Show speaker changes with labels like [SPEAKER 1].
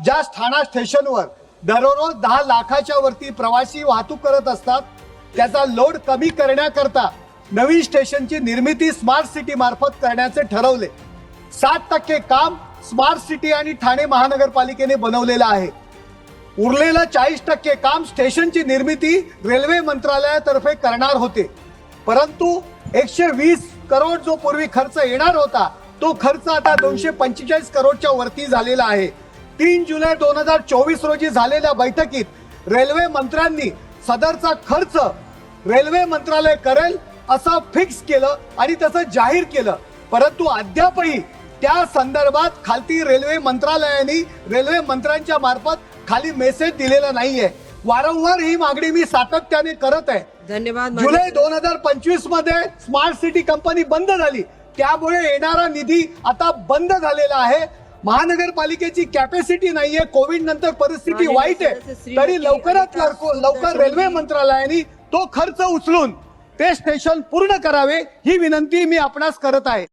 [SPEAKER 1] ज्या ठाणा स्टेशनवर दररोज 10 लाखाच्या वरती प्रवासी वाहतूक करत असतात, त्याचा लोड कमी करण्याकरता नवीन स्टेशनची निर्मिती स्मार्ट सिटी मार्फत करण्याचे ठरवले। 7% काम स्मार्ट सिटी आणि ठाणे महानगरपालिकेने बनवलेलं आहे। उरलेलं 40% काम स्टेशनची निर्मिती रेल्वे मंत्रालयातर्फे करणार होते, परंतु 120 करोड जो पूर्वी खर्च येणार होता तो खर्च आता 245 करोडच्या वरती झालेला आहे। 3 जुलै 2024 रोजी झालेल्या बैठकीत रेल्वे मंत्र्यांनी सदरचा खर्च रेल्वे मंत्रालय करेल असं फिक्स केलं आणि तसं जाहीर केलं, परंतु अद्यापही त्या संदर्भात खालती रेल्वे मंत्रालयाने रेल्वे मंत्र्यांच्या मार्फत खाली मेसेज दिलेला नाहीये। वारंवार ही मागणी मी सातत्याने करत आहे।
[SPEAKER 2] धन्यवाद।
[SPEAKER 1] जुलै 2025 मध्ये स्मार्ट सिटी कंपनी बंद झाली, त्यामुळे येणारा निधी आता बंद झालेला आहे। महानगरपालिकेची कॅपॅसिटी नाहीये, कोविड नंतर परिस्थिती वाईट आहे, तरी लवकरात लवकर रेल्वे मंत्रालयाने तो खर्च उचलून ते स्टेशन पूर्ण करावे ही विनंती मी आपणास करत आहे।